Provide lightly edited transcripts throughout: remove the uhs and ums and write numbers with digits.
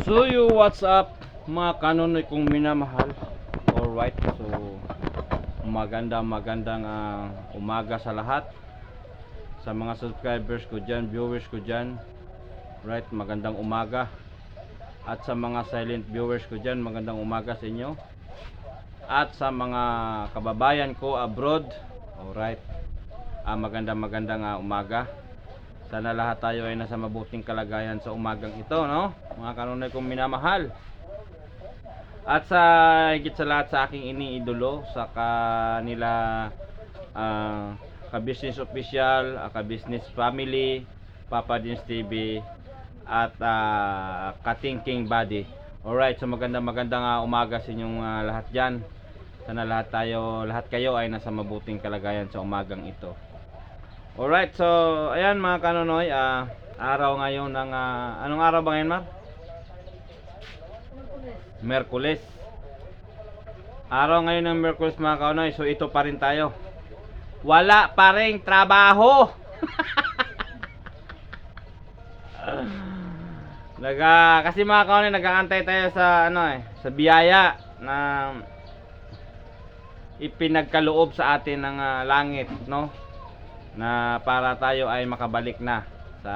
So what's up mga kanonoy kong minamahal. Alright, so magandang umaga sa lahat. Sa mga subscribers ko dyan, viewers ko dyan, right, magandang umaga. At sa mga silent viewers ko dyan, magandang umaga sa inyo. At sa mga kababayan ko abroad, alright, magandang umaga. Sana lahat tayo ay nasa mabuting kalagayan sa umagang ito, no? Mga kanonoy kong minamahal. At sa higit sa lahat sa aking iniidolo, sa kanila ka-business official, ka-business family, Papa Dins TV, at ka-thinking body. Alright, so magandang umaga sa inyong lahat dyan. Sana lahat kayo ay nasa mabuting kalagayan sa umagang ito. Alright, so ayan mga kanonoy, araw ngayon ng anong araw ba ngayon, Mar? Merkules. Araw ngayon ng Merkules mga kanonoy, so ito pa rin tayo. Wala pa ring trabaho. Kasi mga kanonoy, nag-aantay tayo sa sa biyaya na ipinagkaloob sa atin ng langit, no? Na para tayo ay makabalik na sa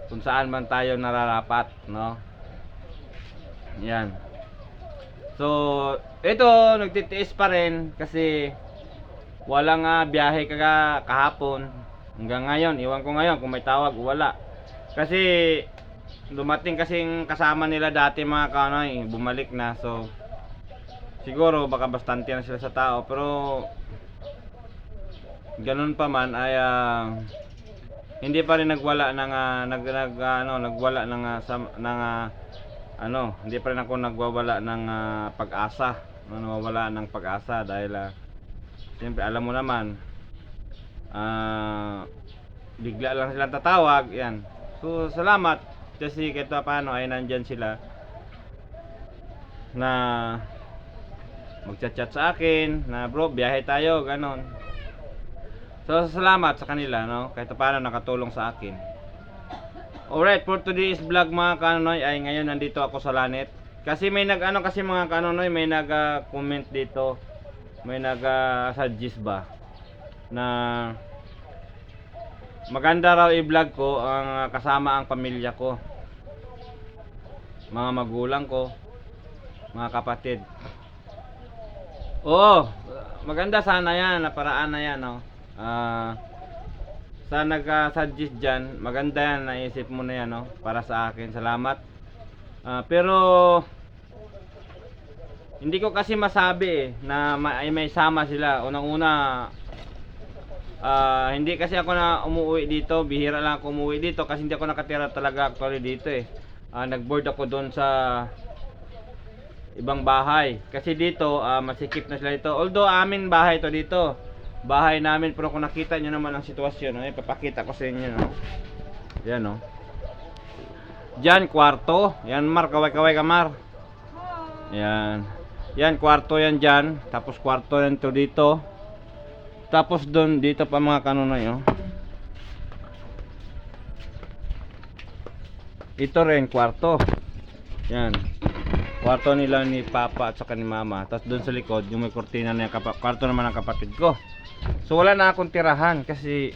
kung saan man tayo nararapat, no? Yan. So, ito nagtitiis pa rin kasi walang biyahe kahapon hanggang ngayon. Iwan ko ngayon kung may tawag o wala. Kasi dumating kasing kasama nila dati mga kanoy, bumalik na. So, siguro baka bastante na sila sa tao, pero ganun pa man ay hindi pa rin nagwala ng hindi pa rin ako nagwawala ng pag-asa, nawawala ng pag-asa dahil siyempre alam mo naman bigla lang silang tatawag yan. So salamat kasi kahit paano ay nandyan sila na magchat-chat sa akin na bro biyahe tayo, ganon. So salamat sa kanila, no, kahit paano nakatulong sa akin. Alright, for today's vlog mga kanonoy ay ngayon nandito ako sa Lanet. Kasi may kasi mga kanonoy, may nag-comment dito, may nag-suggest ba na maganda raw i-vlog ko ang kasama ang pamilya ko, mga magulang ko, mga kapatid. Oo, maganda sana yan, na paraan na yan, no? Sa nag-suggest dyan, maganda yan, naisip mo na yan, no? Para sa akin, salamat. Pero hindi ko kasi masabi na may sama sila. Unang-una, hindi kasi ako na umuwi dito, bihira lang ako umuwi dito kasi hindi ako nakatira talaga actually dito eh. Nag-board ako doon sa ibang bahay kasi dito masikip na sila dito. Although amin bahay to dito, bahay namin, pero kung nakita nyo naman ang sitwasyon, ipapakita ko sa inyo, no? Yan, no? Diyan kwarto, yan Mar, kaway ka Mar. Yan, yan kwarto yan dyan, tapos kwarto yan to dito, tapos doon dito pa mga kanonoy, oh. Ito rin kwarto, yan kwarto nila ni Papa at saka ni Mama. Tapos doon sa likod yung may kortina na yung kwarto naman ng kapatid ko. So wala na akong tirahan kasi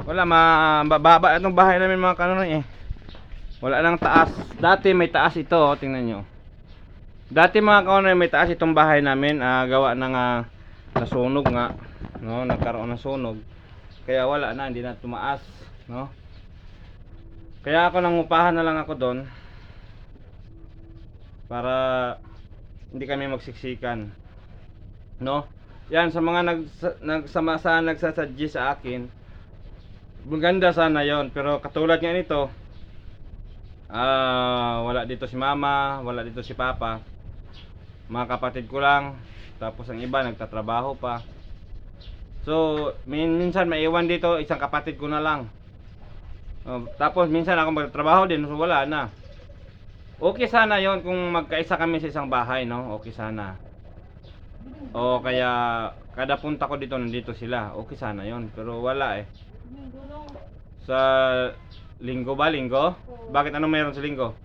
wala, mababa itong bahay namin mga kanonoy eh. Wala nang taas. Dati may taas ito, oh, tingnan nyo. Dati mga kanonoy may taas itong bahay namin, gawa ng nasunog nga, no? Nagkaroon ng sunog. Kaya wala na, hindi na tumaas, no? Kaya ako nangupahan na lang ako doon para hindi kami magsiksikan, no? Yan, sa mga nagsasuggest sa akin, maganda sana yon, pero katulad nga nito, wala dito si Mama, wala dito si Papa, mga kapatid ko lang, tapos ang iba nagtatrabaho pa. So minsan maiwan dito isang kapatid ko na lang, tapos minsan ako magtatrabaho din, so wala na. Okay sana yon kung magkaisa kami sa isang bahay, no? Okay sana. O kaya kada punta ko dito nandito sila, okay sana yon, pero wala eh. Sa linggo ba? Linggo? Bakit ano meron sa linggo?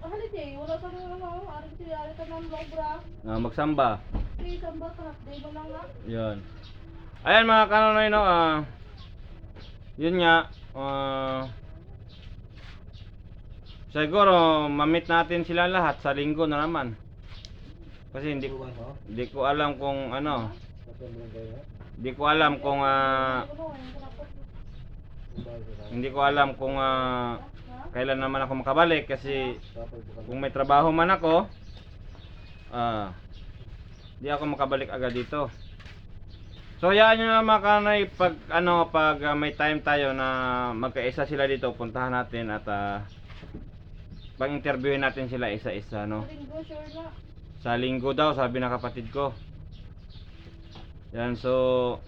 Holiday, wala sa mga ano, ari ka ng lobra. Magsamba. Please, ang bata, day mo lang nga. Yun. Ayan mga kanonoy, no, yun nga, siguro mamit natin sila lahat sa linggo na naman. Kasi hindi ko alam kung ano, hindi ko alam kung hindi ko alam kung kailan naman ako makabalik kasi kung may trabaho man ako, di ako makabalik agad dito. So yaan nyo na mga kanay, pag may time tayo na magkaisa sila dito, puntahan natin at pag-interviewin natin sila isa-isa, no? Linggo, sure na. Sa linggo daw, sabi ng kapatid ko. Yan, so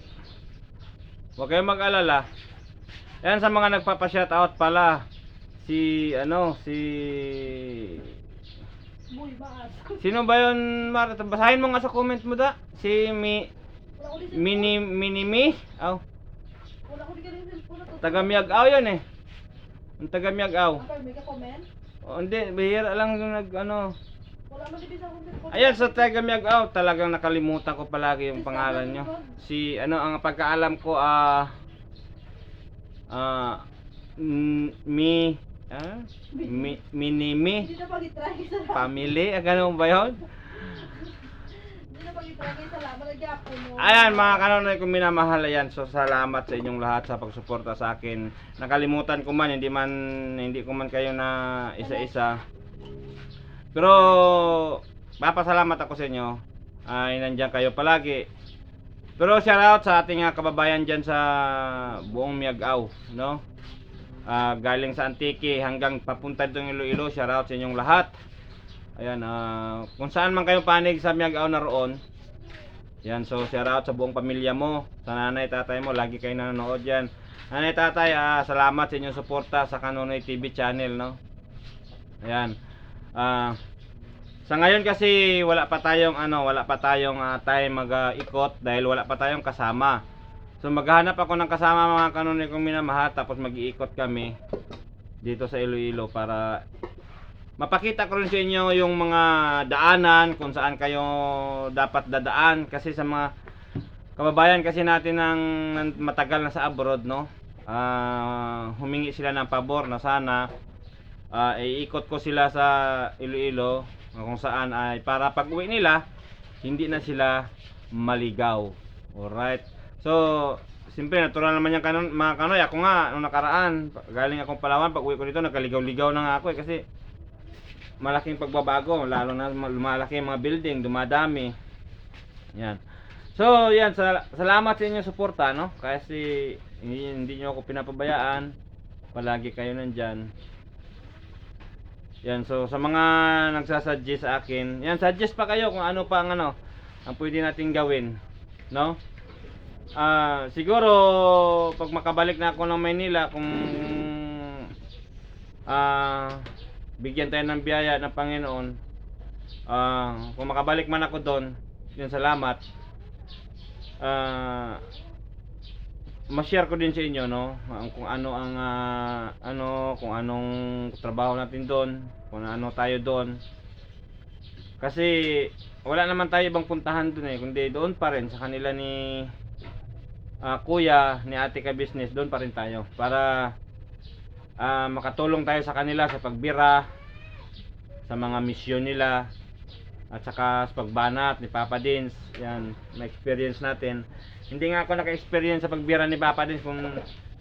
huwag kayong mag-alala. Yan, sa mga nagpapa-shoutout pala, si Boy, baas. sino ba yun, Mar? Basahin mo nga sa comment mo da. Si Wala ko din Minimi? Aw, Wala ko din cellphone na to. taga Miag-Aw yun eh. Ang taga Miag-Aw. Ang may ka-comment? Oh, hindi, bihira lang yung Wala mo din sa cellphone. Ayan, sa taga Miag-Aw, talagang nakalimutan ko palagi yung pangalan nyo. Si, ang pagkaalam ko, Minimi Hindi na pag-itry sa family, ganun ba yun? Hindi na pag-itry sa laban ng Japon. Ayan mga kanonoy kong minamahal, ayan. So salamat sa inyong lahat sa pagsuporta sa akin. Nakalimutan ko man, hindi ko man kayo na isa-isa. Pero papasalamat ako sa inyo. Ay nandiyan kayo palagi. Pero shout out sa ating kababayan diyan sa buong Miag-Aw, no? Galing sa Antique hanggang papunta dito ng Iloilo, shout out sa inyong lahat. Ayan, kung saan man kayo panig sa Miag-Aw na roon. Yan, so shout out sa buong pamilya mo, sa nanay, tatay mo, lagi kayo nanonood diyan. Nanay, tatay, salamat sa inyong suporta sa Kanonoy TV channel, no? Ayan. Sa ngayon kasi wala pa tayong time mag-ikot dahil wala pa tayong kasama. So maghahanap ako ng kasama mga Kanonoy kong minamahal, tapos mag-iikot kami dito sa Iloilo para mapakita ko rin sa inyo yung mga daanan kung saan kayo dapat dadaan, kasi sa mga kababayan kasi natin ng matagal na sa abroad, no, humingi sila ng pabor na sana iikot ko sila sa Iloilo kung saan ay para pag uwi nila hindi na sila maligaw. Alright, so siyempre natural naman yung mga Kanoy. Ako nga nung nakaraan galing akong Palawan, pag uwi ko dito nagkaligaw-ligaw na nga ako kasi malaking pagbabago, lalo na lumalaki yung mga building, dumadami. Yan. So, yan, salamat sa inyong suporta, no? Kasi hindi niyo ako pinapabayaan. Palagi kayo nandyan. Yan, so sa mga nagsasuggest sa akin, yan, suggest pa kayo kung ano pa ang pwede nating gawin, no? Siguro pag makabalik na ako ng Maynila, kung bigyan tayo ng biyaya ng Panginoon, kung makabalik man ako doon, yun, salamat. Ma-share ko din sa inyo, no, kung ano ang kung anong trabaho natin doon, kung ano tayo doon. Kasi wala naman tayo ibang puntahan doon kundi doon pa rin sa kanila ni kuya, ni ate ka business, doon pa rin tayo para makatulong tayo sa kanila sa pagbira, sa mga misyon nila, at saka sa pagbanat ni Papa Dins. Yan, na-experience natin. Hindi nga ako naka-experience sa pagbira ni Papa Dins, kung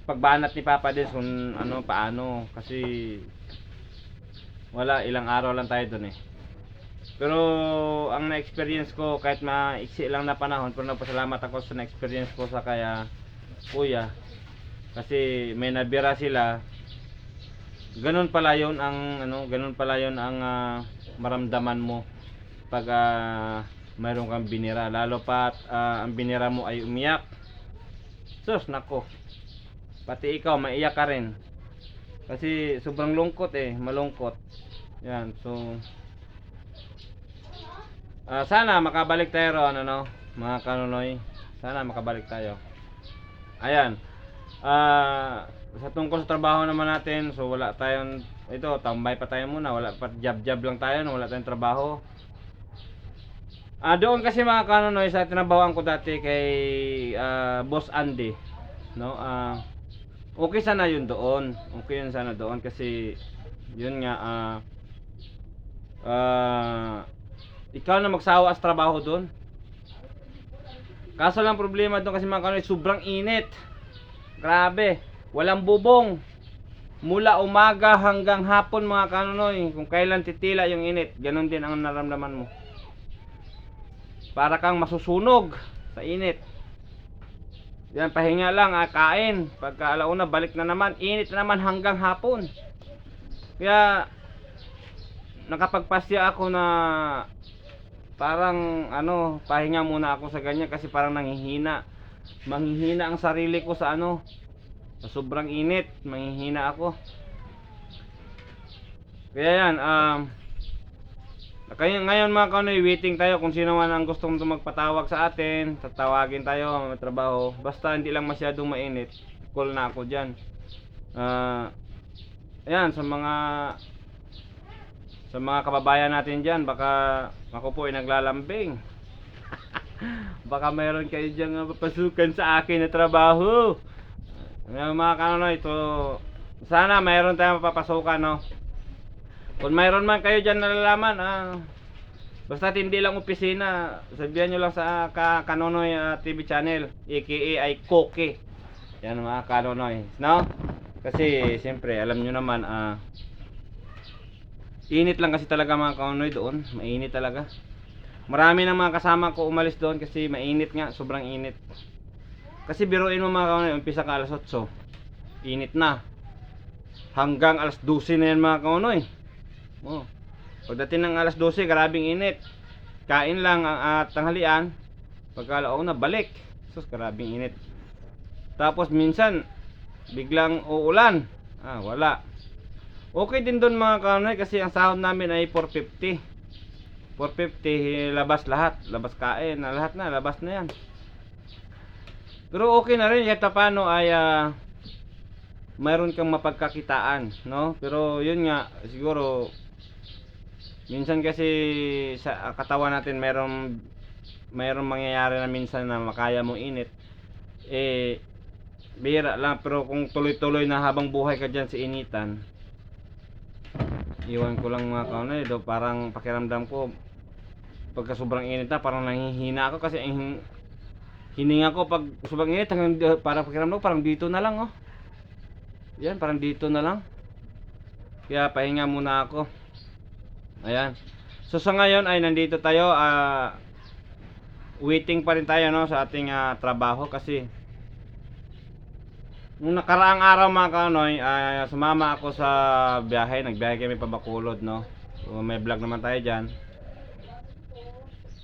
pagbanat ni Papa Dins, kung paano, kasi wala, ilang araw lang tayo dun Pero ang na-experience ko, kahit maiksi lang na panahon, pero nagpasalamat ako sa na-experience ko sa kaya kuya, kasi may nabira sila. Ganun pala yun ang maramdaman mo pag mayroon kang binira, lalo pa ang binira mo ay umiyak. Sus, nako, pati ikaw maiyak ka rin kasi sobrang lungkot malungkot. Yan, so sana makabalik tayo ron, mga Kanonoy, sana makabalik tayo. Ayan, sa tungkol sa trabaho naman natin, so wala tayong, ito, tambay pa tayo muna, wala pa, job lang tayo, no? Wala tayong trabaho. Doon kasi mga kanonoy, sa tinabawan ko dati kay Boss Andy, no? Okay sana yun doon. Okay yun sana doon kasi yun nga ikaw na magsawa sa trabaho doon. Kaso lang problema doon kasi mga kanonoy, sobrang init. Grabe, walang bubong. Mula umaga hanggang hapon mga kanonoy, kung kailan titila yung init, ganun din ang naramdaman mo. Para kang masusunog sa init. Yan, pahinga lang, kain. Pagka alauna, balik na naman. Init na naman hanggang hapon. Kaya, nakapagpasya ako na parang, pahinga muna ako sa ganyan kasi parang nanghihina. Manghihina ang sarili ko sa sa sobrang init. Manghihina ako. Kaya yan, kaya ngayon mga kanoy, waiting tayo kung sino man ang gustong magpatawag sa atin. Tatawagin tayo, may trabaho. Basta hindi lang masyadong mainit, call na ako dyan. Ayan, sa mga kababayan natin dyan, baka ako po ay naglalambing. Baka mayroon kayo dyan papasukan sa akin na trabaho. Mga kanoy, ito, sana mayroon tayong papasukan, no? Kung mayroon man kayo dyan nalalaman, basta hindi lang opisina, sabihan nyo lang sa Kanonoy TV channel, aka ay Koke. Yan mga Kanonoy, no? Kasi siyempre alam nyo naman, init lang kasi talaga mga Kanonoy doon, mainit talaga. Marami ng mga kasama ko umalis doon kasi mainit nga, sobrang init. Kasi biruin mo mga Kanonoy, umpisa ka alas 8, init na. Hanggang alas 12 na yan mga Kanonoy. Pagdating ng alas 12, grabing init. Kain lang at tanghalian. Pagkalaon na balik. Sus, grabing init. Tapos minsan biglang uulan. Wala. Okay din doon mga kanoy kasi ang sahod namin ay 450. 450 labas lahat, labas kain, lahat na, labas na yan. Pero okay na rin kahit paano ay mayroon kang mapagkakitaan, no? Pero yun nga, siguro minsan kasi sa katawan natin mayroong mangyayari na minsan na makaya mo init. Bihira lang, pero kung tuloy-tuloy na habang buhay ka dyan sa initan, iwan ko lang mga kaunay, parang pakiramdam ko pagka sobrang init na parang nanghihina ako kasi hininga ko pag sobrang init hanggang para pakiramdam ko parang dito na lang yan, parang dito na lang. Kaya pahinga muna ako. Ayan. So sa ngayon ay nandito tayo, waiting pa rin tayo, no, sa ating trabaho kasi nung nakaraang araw mga kanoy, sumama ako sa biyahe, nagbiyahe kami pa Bacolod, no. So, may vlog naman tayo diyan.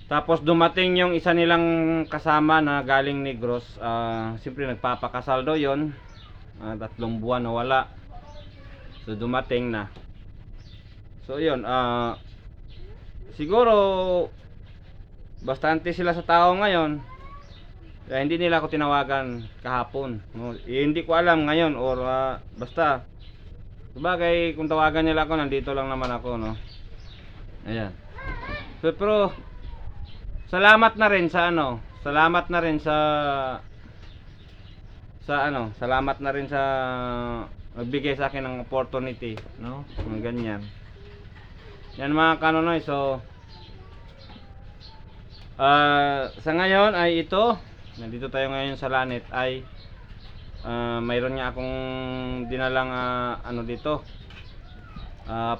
Tapos dumating yung isa nilang kasama na galing Negros, siyempre nagpapakasal daw 'yon. 3 buwan na wala. So dumating na. So yun, siguro bastante sila sa tao ngayon. Kaya hindi nila ako tinawagan kahapon, no? Hindi ko alam ngayon or basta sabagay kung tawagan nila ako, nandito lang naman ako, no. Ayan. So, pero salamat na rin sa salamat na rin sa salamat na rin sa nagbigay sa akin ng opportunity, no? Mga ganyan. Yan mga kanonoy, so sa ngayon ay ito, nandito tayo ngayon sa Lanet ay mayroon nga akong dinalang dito,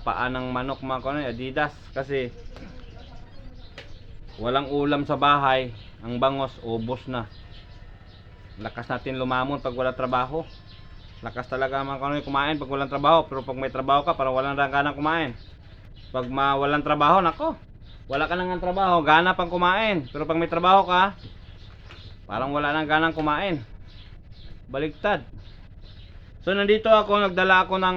paa ng manok mga kanonoy, Adidas, kasi walang ulam sa bahay, ang bangos ubos na. Lakas natin lumamon pag wala trabaho. Lakas talaga mga kanonoy kumain pag walang trabaho, pero pag may trabaho ka parang walang ganang kumain. Pag walang trabaho, nako, wala ka nang trabaho, gana pang kumain. Pero pag may trabaho ka, parang wala nang ganang kumain. Baligtad. So nandito ako, nagdala ako ng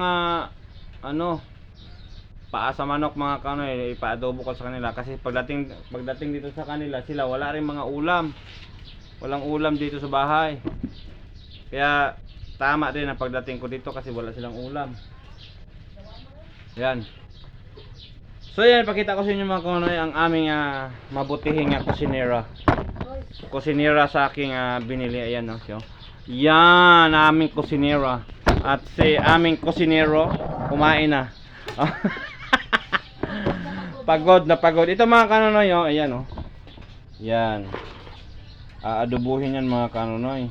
paa sa manok mga kanoy, ipaadobo ko sa kanila kasi pagdating dito sa kanila, sila wala rin mga ulam. Walang ulam dito sa bahay. Kaya tama din ang pagdating ko dito kasi wala silang ulam. Yan. So yan, pakita ko sa inyo mga kanonoy ang aming mabutihing kusinera. Kusinera sa aking binili. Ayan, no? So, yan, aming kusinera. At si aming kusinero kumain na. Pagod na pagod. Ito mga kanonoy, oh, ayan, oh. Yan. Aadobuhin yan mga kanonoy.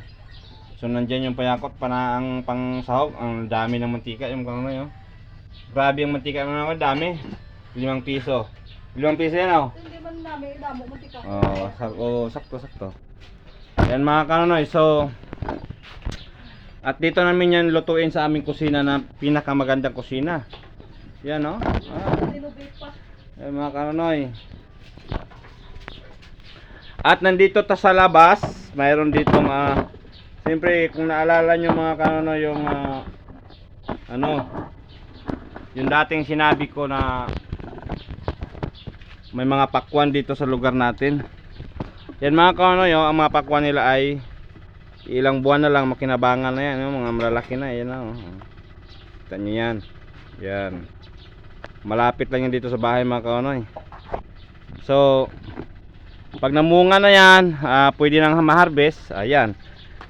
So nandiyan yung payakot ang pang sahog. Ang dami ng mantika yung kanonoy, oh. Grabe ang mantika mga dami. 5 piso. 5 piso yan, oh. Hindi man namin damo mantika. Sakto. Yan mga kanonoy. So at dito namin yan lutuin sa aming kusina na pinakamagandang kusina. Yan, no? Sinubit pa. Yan mga kanonoy. At nandito ta sa labas, mayroon ditong siyempre kung naalala nyo mga kanonoy yung yung dating sinabi ko na may mga pakwan dito sa lugar natin. Yan mga kanonoy, oh, ang mga pakwan nila ay ilang buwan na lang makinabangan na yan, oh, mga malalaki na yan, oh. Kita nyo yan. Yan. Malapit lang yan dito sa bahay mga kanonoy. So pag namunga na yan, pwede nang ma-harvest. Ayan.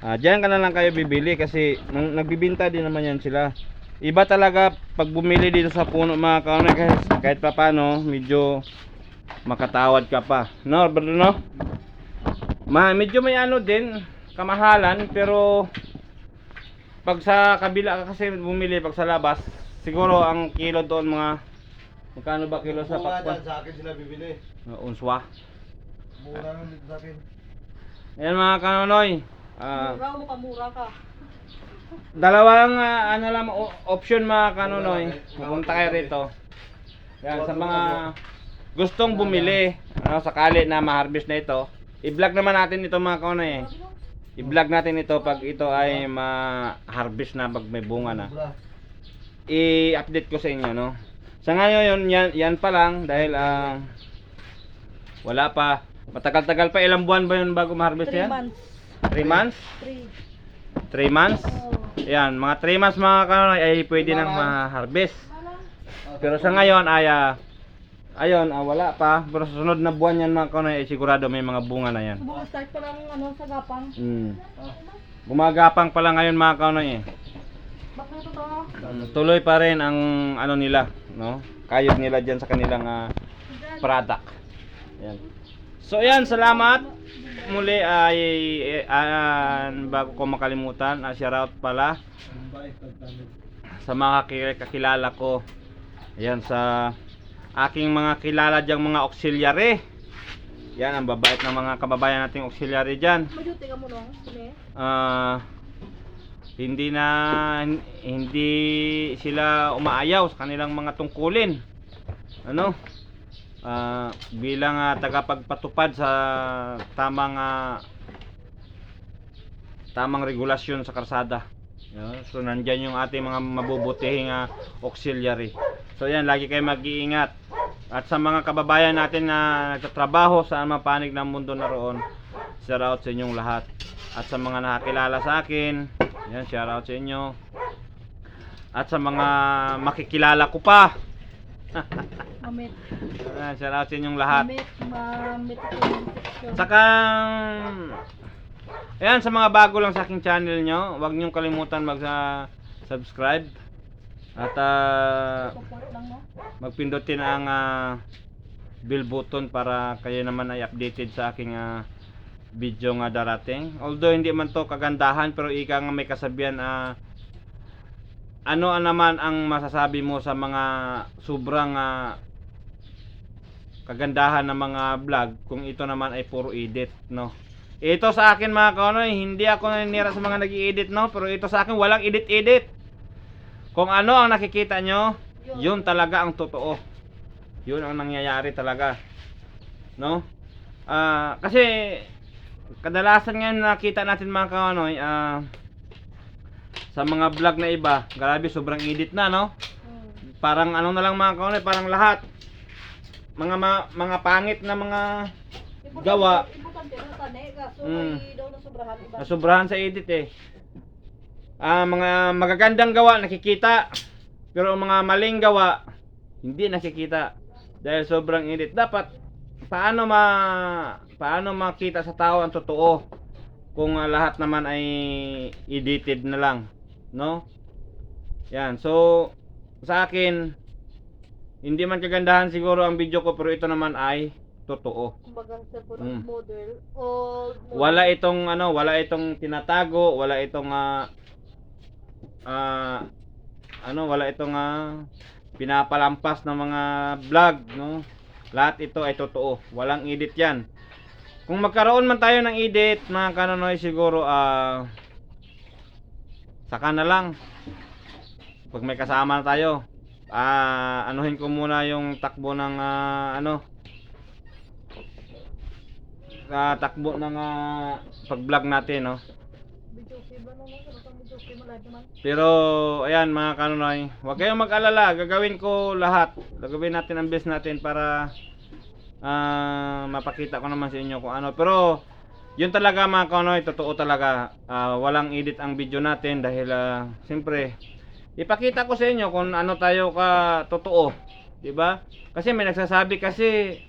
Diyan ka na lang kayo bibili kasi nagbibinta din naman yan sila. Iba talaga pag bumili dito sa puno mga kanonoy, kahit pa paano medyo makatawad ka pa, no brother, no? Medyo may din kamahalan, pero pag sa kabila ka kasi bumili, pag sa labas siguro ang kilo doon mga magkano ba kilo sa pakwan? Sa akin sila bibili. Unswa. Mura lang dito sa akin. Ayan mga kanonoy, Mura mo ka, mura ka. dalawang lang option mga kanonoy. Pupunta kayo rito. Yan, sa mga gustong bumili, sakali na ma-harvest na ito, i-vlog naman natin ito mga kanonoy, i-vlog natin ito pag ito ay ma-harvest na, pag may bunga na. I-update ko sa inyo, no? Sa ngayon yan pa lang dahil wala pa, matagal-tagal pa. Ilang buwan ba yun bago ma-harvest 3 yan? months. 3 months? 3. 3 months? Oh. Yan, mga 3 months mga kanonoy ay pwede nang ma-harvest. Pero sa ngayon ay wala pa. Pero sa sunod na buwan yan mga kanonoy ay sigurado may mga bunga na yan. Start pa lang sa gapang. Gumagapang pa lang ngayon mga kanonoy eh. Bakit ito to? Tuloy pa rin ang nila, no? Kayod nila diyan sa kanilang product. Yan. So yan, salamat. Muli ay bago ko makalimutan, shout out pala sa mga kakilala ko. Ayan, sa aking mga kilala diyang mga auxiliary. Yan, ang babait ng mga kababayan nating auxiliary dyan. Majuti ka mo nung. Hindi sila umaayaw sa kanilang mga tungkulin. Bilang tagapagpatupad sa tamang regulasyon sa karsada. So nandiyan yung ating mga mabubutihing auxiliary. So yan, lagi kayo mag-iingat. At sa mga kababayan natin na nagtatrabaho sa anumang panig ng mundo na roon, shout out sa inyong lahat. At sa mga nakakilala sa akin, yan, shout out sa inyo. At sa mga makikilala ko pa, Mamit. shout out sa inyong lahat. Mamit ito yung section. Saka ayan, sa mga bago lang sa aking channel nyo, huwag nyong kalimutan mag-subscribe. At Support lang mo. magpindutin ang bell button para kayo naman ay updated sa aking video nga darating. Although hindi man to kagandahan, pero ika nga may kasabihan, ano naman ang masasabi mo sa mga sobrang kagandahan ng mga vlog kung ito naman ay puro edit, no? Ito sa akin mga kanonoy, hindi ako naninira sa mga nag-i-edit, no? Pero ito sa akin walang edit-edit. Kung ano ang nakikita nyo, yun talaga ang totoo. Yun ang nangyayari talaga, no? Kasi kadalasan ngayon nakita natin mga kanonoy, sa mga vlog na iba, grabe sobrang edit na, no? Parang na lang mga kanonoy, parang lahat mga pangit na mga gawa. Importante na tanay ka. So may daw na sobrahan iba. Nasobrahan sa edit eh. mga magagandang gawa nakikita, pero ang mga maling gawa hindi nakikita dahil sobrang edit. Dapat paano makita sa tao ang totoo kung lahat naman ay edited na lang, no? Yan. So sa akin hindi man kagandahan siguro ang video ko, pero ito naman ay totoo. Kumbaga sa Mm. model o Wala itong tinatago, wala itong wala itong pinapalampas ng mga vlog, no? Lahat ito ay totoo. Walang edit 'yan. Kung magkaroon man tayo ng edit, mga kanonoy, siguro saka na lang. Pag may kasama na tayo, anuhin ko muna yung takbo ng takbo ng pag-vlog natin, no? video okay ba naman? Ano kang video okay mo live naman? Pero ayan mga kanonoy, huwag kayong mag-alala, gagawin ko lahat. Gagawin natin ang best natin para mapakita ko naman sa inyo kung ano. Pero yun talaga mga kanonoy, totoo talaga. Walang edit ang video natin dahil siyempre ipakita ko sa inyo kung ano tayo ka totoo, 'di ba? Kasi may nagsasabi kasi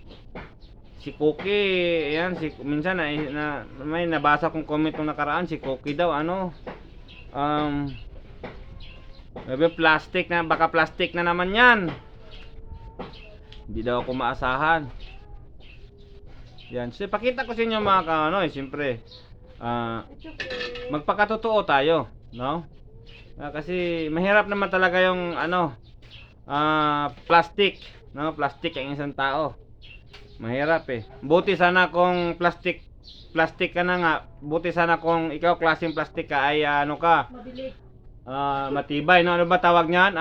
si Cookie, ayan, minsan may nabasa kong comment nung nakaraan, si Cookie daw plastic na, baka plastic na naman 'yan. Hindi daw ako maasahan. Yan, so ipakita ko sa inyo mga kanonoy, siyempre It's okay. magpakatotoo tayo, no? Kasi mahirap naman talaga yung plastic, no? Plastic ang isang tao. Mahirap eh. Buti sana kung plastic ka na nga. Buti sana kung ikaw klaseng plastic ka ay Mabili. matibay, no? Ano ba tawag niyan?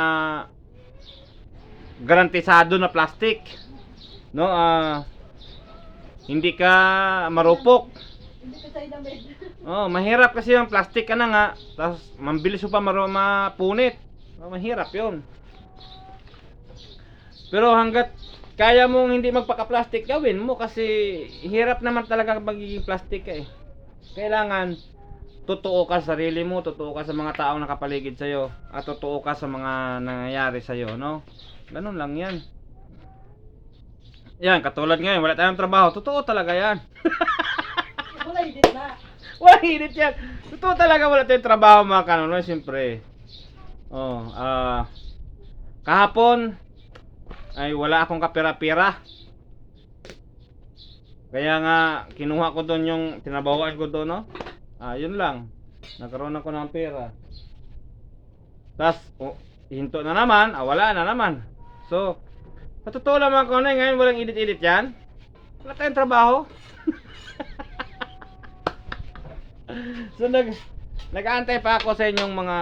Garantisado na plastic, no? Hindi ka marupok. Hindi ka sa ilamig. Oh, mahirap kasi yung plastic ka na nga, tapos mabilis mo pa mapunit. Mahirap 'yon. Pero hanggat kaya mong hindi magpaka-plastic, gawin mo kasi hirap naman talaga magiging plastic ka eh. Kailangan totoo ka sa sarili mo, totoo ka sa mga taong nakapaligid sa iyo, at totoo ka sa mga nangyayari sa iyo, no? Ganun lang 'yan. Yan, katulad ngayon, wala tayong trabaho. Totoo talaga 'yan. Wala edit na. Wala hirit yan. Totoo talaga wala tayong trabaho mga kanonoy, siyempre. Kahapon ay wala akong kapira-pira. Kaya nga kinuha ko doon yung tinabawan ko doon, no? Yun lang. Nagkaroon ako ng pera. Tas hinto na naman, wala na naman. So, sa totoo lang mga kanonoy, ngayon walang edit-edit yan. Wala tayong trabaho. So nag-aantay pa ako sa inyong mga